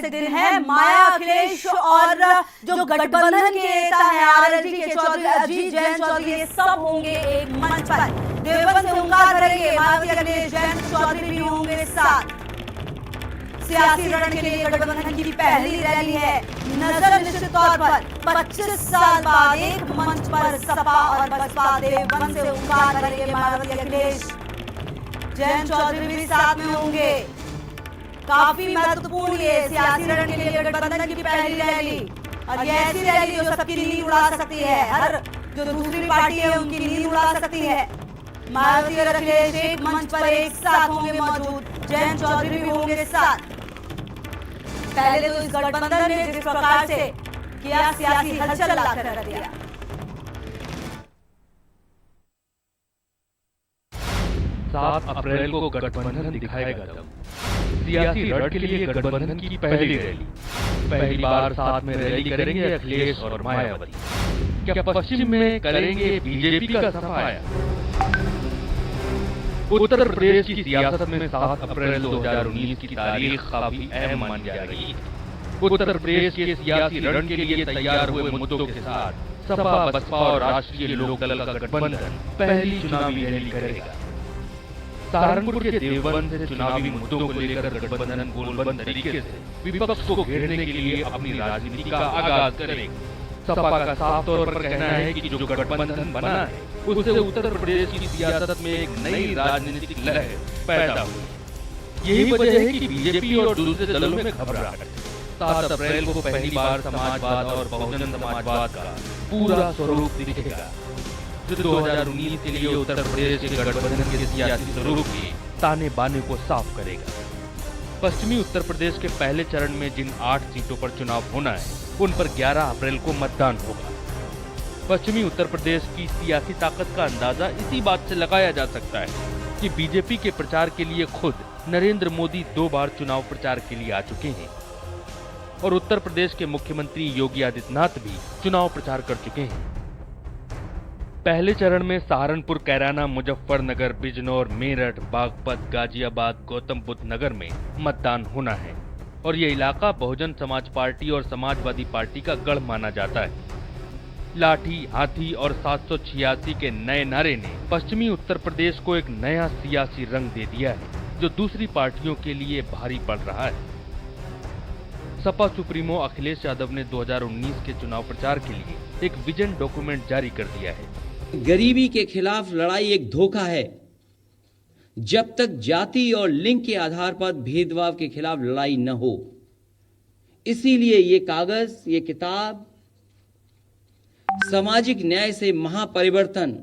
दिन है माया अखिलेश और जो गठबंधन के नेता हैं आरएलडी के चौधरी अजीत जैन चौधरी, ये सब होंगे एक मंच पर। देवबंद से हुंकार भरेंगे मायावती, अखिलेश जैन चौधरी भी होंगे साथ। सियासी रण के लिए गठबंधन की पहली रैली है। नजर निश्चित तौर पर 25 साल बाद एक मंच पर सपा और बसपा देवबंद से हुंकार भरेंगे मायावती, अखिलेश जैन चौधरी भी साथ में होंगे। काफी महत्वपूर्ण ये सियासी रण के लिए गठबंधन की पहली रैली, और ये ऐसी रैली जो सबकी नींद उड़ा सकती है, हर जो दूसरी पार्टी है उनकी नींद उड़ा सकती है। मायावती और अखिलेश एक मंच पर एक साथ होंगे मौजूद, जैन चौधरी भी होंगे साथ। पहले तो इस गठबंधन ने जिस प्रकार से किया सियासी हलचल लाकर रख दिया। 7 अप्रैल को गठबंधन दिखाएगा दम। सियासी रण के लिए गठबंधन की पहली रैली। पहली बार साथ में रैली करेंगे अखिलेश और मायावती। क्या पश्चिम में करेंगे बीजेपी का सफाया? उत्तर प्रदेश की सियासत में 7 अप्रैल 2019 की तारीख काफी अहम मानी जा रही है। उत्तर प्रदेश के सियासी रण के लिए तैयार हुए मुद्दों के साथ सपा, बसपा और राष्ट्रीय लोकदल का गठबंधन पहली चुनावी रैली करेगा। सहारनपुर के देवबंद से चुनावी मुद्दों को लेकर गठबंधन गोलबंद तरीके से विपक्ष को घेरने के लिए अपनी राजनीति का आगाज करेगा। सपा का साफ तौर पर कहना है कि जो गठबंधन बना है उससे उत्तर प्रदेश की सियासत में एक नई राजनीतिक लहर पैदा हुई। यही वजह है कि बीजेपी और दूसरे दलों में घबराहट है। 7 अप्रैल को पहली बार समाजवाद और बहुजन समाजवाद का पूरा स्वरूप दिखेगा, जो 2019 के लिए उत्तर प्रदेश के गठबंधन के सियासी स्वरूप के ताने बाने को साफ करेगा। पश्चिमी उत्तर प्रदेश के पहले चरण में जिन 8 सीटों पर चुनाव होना है उन पर 11 अप्रैल को मतदान होगा। पश्चिमी उत्तर प्रदेश की सियासी ताकत का अंदाजा इसी बात से लगाया जा सकता है कि बीजेपी के प्रचार के लिए खुद नरेंद्र मोदी 2 बार चुनाव प्रचार के लिए आ चुके हैं और उत्तर प्रदेश के मुख्यमंत्री योगी आदित्यनाथ भी चुनाव प्रचार कर चुके हैं। पहले चरण में सहारनपुर, कैराना, मुजफ्फरनगर, बिजनौर, मेरठ, बागपत, गाजियाबाद, गौतम बुद्ध नगर में मतदान होना है और ये इलाका बहुजन समाज पार्टी और समाजवादी पार्टी का गढ़ माना जाता है। लाठी, हाथी और 786 के नए नारे ने पश्चिमी उत्तर प्रदेश को एक नया सियासी रंग दे दिया है, जो दूसरी पार्टियों के लिए भारी पड़ रहा है। सपा सुप्रीमो अखिलेश यादव ने 2019 के चुनाव प्रचार के लिए एक विजन डॉक्यूमेंट जारी कर दिया है। गरीबी के खिलाफ लड़ाई एक धोखा है। जब तक जाति और लिंग के आधार पर भेदभाव के खिलाफ लड़ाई न हो, इसीलिए ये कागज, ये किताब सामाजिक न्याय से महापरिवर्तन,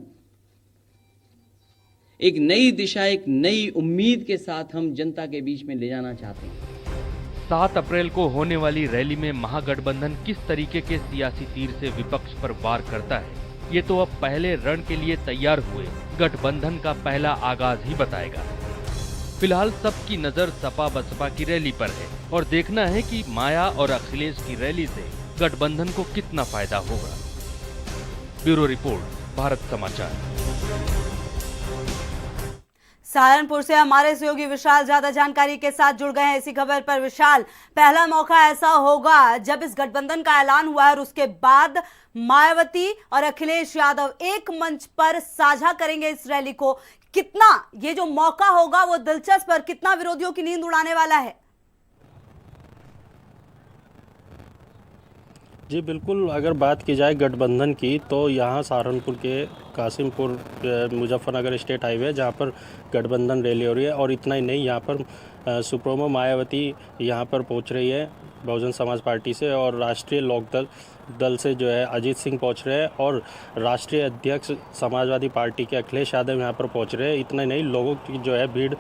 एक नई दिशा, एक नई उम्मीद के साथ हम जनता के बीच में ले जाना चाहते हैं। 7 अप्रैल को होने वाली रैली में महागठबंधन किस तरीके के सियासी तीर से विपक्ष पर वार करता है, ये तो अब पहले रण के लिए तैयार हुए गठबंधन का पहला आगाज ही बताएगा। फिलहाल सबकी नजर सपा बसपा की रैली पर है और देखना है कि माया और अखिलेश की रैली से गठबंधन को कितना फायदा होगा। ब्यूरो रिपोर्ट, भारत समाचार। सहारनपुर से हमारे सहयोगी विशाल ज्यादा जानकारी के साथ जुड़ गए हैं इसी खबर पर। विशाल, पहला मौका ऐसा होगा जब इस गठबंधन का ऐलान हुआ है और उसके बाद मायावती और अखिलेश यादव एक मंच पर साझा करेंगे इस रैली को। कितना ये जो मौका होगा वो दिलचस्प और कितना विरोधियों की नींद उड़ाने वाला है? जी बिल्कुल, अगर बात की जाए गठबंधन की तो यहाँ सहारनपुर के कासिमपुर मुजफ्फरनगर स्टेट हाईवे जहाँ पर गठबंधन रैली हो रही है, और इतना ही नहीं, यहाँ पर सुप्रीमो मायावती यहाँ पर पहुँच रही है बहुजन समाज पार्टी से, और राष्ट्रीय लोकदल दल से जो है अजीत सिंह पहुँच रहे हैं, और राष्ट्रीय अध्यक्ष समाजवादी पार्टी के अखिलेश यादव यहाँ पर पहुँच रहे हैं। इतना ही नहीं, लोगों की जो है भीड़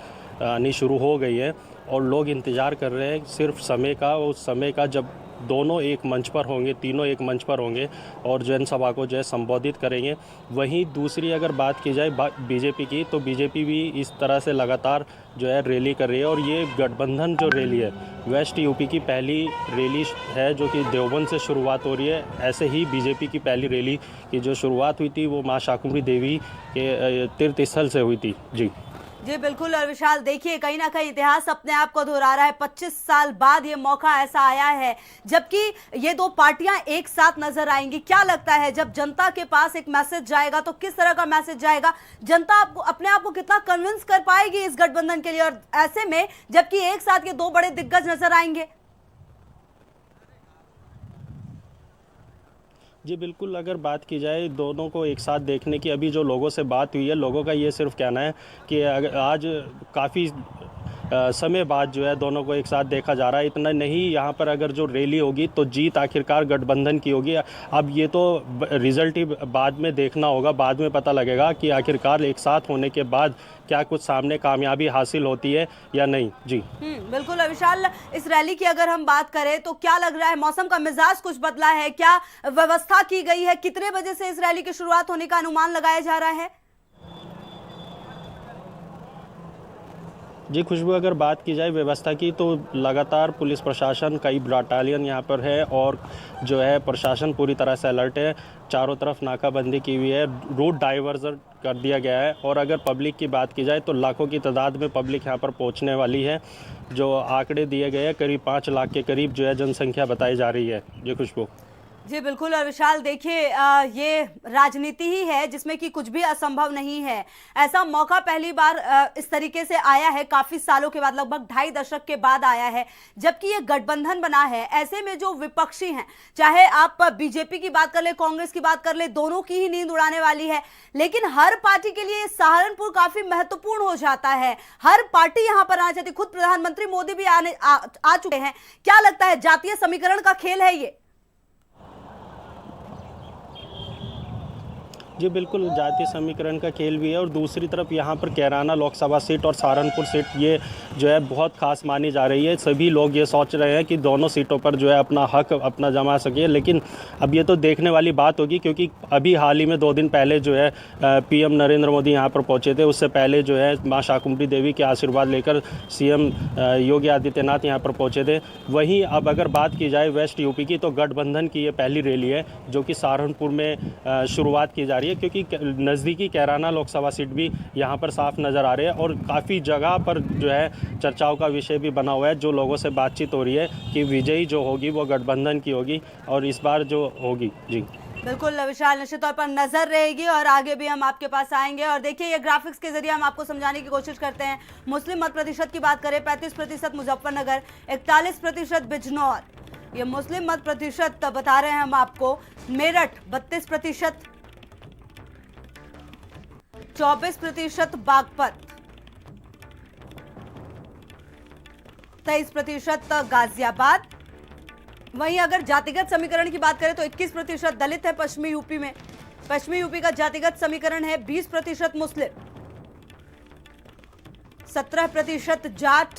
आनी शुरू हो गई है और लोग इंतज़ार कर रहे हैं सिर्फ समय का, उस समय का जब दोनों एक मंच पर होंगे, तीनों एक मंच पर होंगे और जनसभा को जो है संबोधित करेंगे। वहीं दूसरी अगर बात की जाए बीजेपी की, तो बीजेपी भी इस तरह से लगातार जो है रैली कर रही है, और ये गठबंधन जो रैली है वेस्ट यूपी की पहली रैली है जो कि देवबंद से शुरुआत हो रही है। ऐसे ही बीजेपी की पहली रैली की जो शुरुआत हुई थी वो माँ शाकुंभरी देवी के तीर्थ स्थल से हुई थी। जी जी बिल्कुल। और विशाल, देखिए कहीं ना कहीं इतिहास अपने आप को दोहरा रहा है। 25 साल बाद ये मौका ऐसा आया है जबकि ये दो पार्टियां एक साथ नजर आएंगी। क्या लगता है जब जनता के पास एक मैसेज जाएगा तो किस तरह का मैसेज जाएगा? जनता आपको अपने आप को कितना कन्विंस कर पाएगी इस गठबंधन के लिए, और ऐसे में जबकि एक साथ ये दो बड़े दिग्गज नजर आएंगे? जी बिल्कुल, अगर बात की जाए दोनों को एक साथ देखने की, अभी जो लोगों से बात हुई है, लोगों का ये सिर्फ कहना है कि अगर आज काफ़ी समय बाद जो है दोनों को एक साथ देखा जा रहा है। इतना नहीं, यहाँ पर अगर जो रैली होगी तो जीत आखिरकार गठबंधन की होगी। अब ये तो रिजल्ट ही बाद में देखना होगा, बाद में पता लगेगा कि आखिरकार एक साथ होने के बाद क्या कुछ सामने कामयाबी हासिल होती है या नहीं। जी बिल्कुल। विशाल, इस रैली की अगर हम बात करें तो क्या लग रहा है, मौसम का मिजाज कुछ बदला है क्या? व्यवस्था की गई है? कितने बजे से इस रैली की शुरुआत होने का अनुमान लगाया जा रहा है? जी खुशबू, अगर बात की जाए व्यवस्था की तो लगातार पुलिस प्रशासन, कई बटालियन यहाँ पर है और जो है प्रशासन पूरी तरह से अलर्ट है। चारों तरफ नाकाबंदी की हुई है, रूट डाइवर्जन कर दिया गया है। और अगर पब्लिक की बात की जाए तो लाखों की तादाद में पब्लिक यहाँ पर पहुँचने वाली है। जो आंकड़े दिए गए हैं करीब 5 लाख के करीब जो है जनसंख्या बताई जा रही है। जी खुशबू। जी बिल्कुल। और विशाल, देखिए ये राजनीति ही है जिसमें कि कुछ भी असंभव नहीं है। ऐसा मौका पहली बार इस तरीके से आया है, काफी सालों के बाद, लगभग 2.5 दशक के बाद आया है जबकि ये गठबंधन बना है। ऐसे में जो विपक्षी हैं, चाहे आप बीजेपी की बात कर ले, कांग्रेस की बात कर ले, दोनों की ही नींद उड़ाने वाली है। लेकिन हर पार्टी के लिए सहारनपुर काफी महत्वपूर्ण हो जाता है। हर पार्टी यहां पर आना चाहती, खुद प्रधानमंत्री मोदी भी आ चुके हैं। क्या लगता है, जातीय समीकरण का खेल है ये? जी बिल्कुल, जातीय समीकरण का खेल भी है। और दूसरी तरफ यहाँ पर कैराना लोकसभा सीट और सहारनपुर सीट ये जो है बहुत खास मानी जा रही है। सभी लोग ये सोच रहे हैं कि दोनों सीटों पर जो है अपना हक अपना जमा सके। लेकिन अब ये तो देखने वाली बात होगी, क्योंकि अभी हाल ही में 2 दिन पहले जो है पीएम नरेंद्र मोदी यहाँ पर पहुँचे थे। उससे पहले जो है माँ शाकुंभरी देवी के आशीर्वाद लेकर सीएम योगी आदित्यनाथ यहाँ पर पहुँचे थे। वहीं अब अगर बात की जाए वेस्ट यूपी की, तो गठबंधन की ये पहली रैली है जो कि सहारनपुर में शुरुआत की जा रही है, क्योंकि नज़दीकी कैराना लोकसभा सीट भी यहाँ पर साफ नज़र आ रहे हैं। और काफ़ी जगह पर जो है चर्चाओं का विषय भी बना हुआ है। जो लोगों से बातचीत हो रही है कि विजयी जो होगी वो गठबंधन की होगी और इस बार जो होगी। जी बिल्कुल विशाल, निश्चित तौर पर नजर रहेगी और आगे भी हम आपके पास आएंगे। और देखिए, ये ग्राफिक्स के जरिए हम आपको समझाने की कोशिश करते हैं। मुस्लिम मत प्रतिशत की बात करें, 35% मुजफ्फरनगर, 41% बिजनौर। ये मुस्लिम मत प्रतिशत बता रहे हैं हम आपको। मेरठ 32%, 24% बागपत, 23% गाजियाबाद। वहीं अगर जातिगत समीकरण की बात करें तो 21% दलित है पश्चिमी यूपी में। पश्चिमी यूपी का जातिगत समीकरण है 20% मुस्लिम, 17% जाट,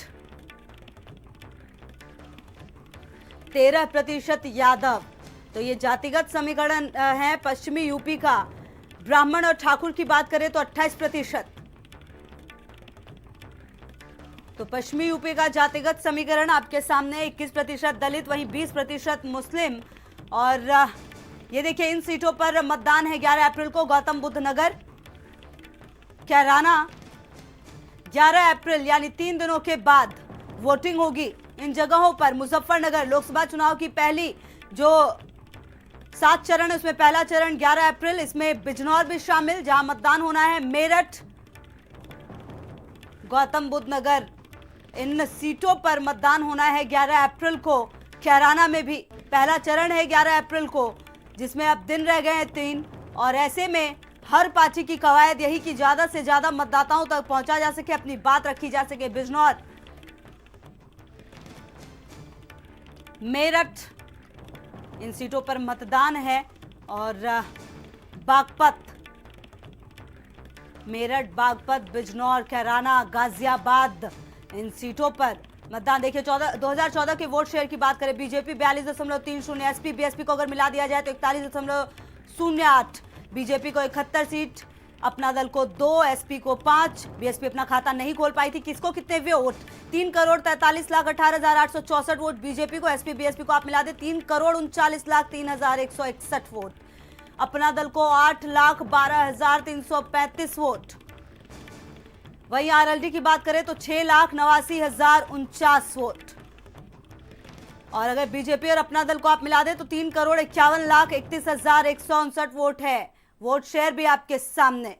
13% यादव। तो ये जातिगत समीकरण है पश्चिमी यूपी का। ब्राह्मण और ठाकुर की बात करें तो 28%। तो पश्चिमी यूपी का जातिगत समीकरण आपके सामने, 21% दलित, वहीं 20% मुस्लिम। और ये देखिए, इन सीटों पर मतदान है 11 अप्रैल को। गौतम बुद्ध नगर, कैराना, 11 अप्रैल यानी 3 दिनों के बाद वोटिंग होगी इन जगहों पर। मुजफ्फरनगर लोकसभा चुनाव की पहली जो 7 चरण है उसमें पहला चरण 11 अप्रैल, इसमें बिजनौर भी शामिल जहां मतदान होना है। मेरठ, गौतम बुद्ध नगर, इन सीटों पर मतदान होना है 11 अप्रैल को। कैराना में भी पहला चरण है 11 अप्रैल को, जिसमें अब दिन रह गए हैं 3। और ऐसे में हर पार्टी की कवायद यही कि ज्यादा से ज्यादा मतदाताओं तक पहुंचा जा सके, अपनी बात रखी जा सके। बिजनौर, मेरठ, इन सीटों पर मतदान है। और बागपत, मेरठ, बागपत, बिजनौर, कैराना, गाजियाबाद, इन सीटों पर मतदान। देखिए, 2014 के वोट शेयर की बात करें, बीजेपी 42.30, एसपी बीएसपी को अगर मिला दिया जाए तो 41.08, बीजेपी को 71 सीट, अपना दल को 2, एसपी को 5। बीएसपी अपना खाता नहीं खोल पाई थी। किसको कितने वोट? 3,43,18,864 वोट बीजेपी को। एसपी बीएसपी को आप मिला दे 3,39,03,161 वोट। अपना दल को 8,12,335 वोट। वहीं आरएलडी की बात करें तो 6,89,049 वोट। और अगर बीजेपी और अपना दल को आप मिला दें तो 3,51,31,159 वोट है। वोट शेयर भी आपके सामने।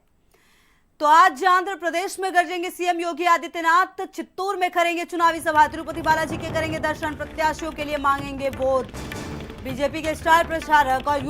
तो आज आंध्र प्रदेश में गरजेंगे सीएम योगी आदित्यनाथ, चित्तूर में करेंगे चुनावी सभा, तिरुपति बालाजी के करेंगे दर्शन, प्रत्याशियों के लिए मांगेंगे वोट। बीजेपी के स्टार प्रचारक और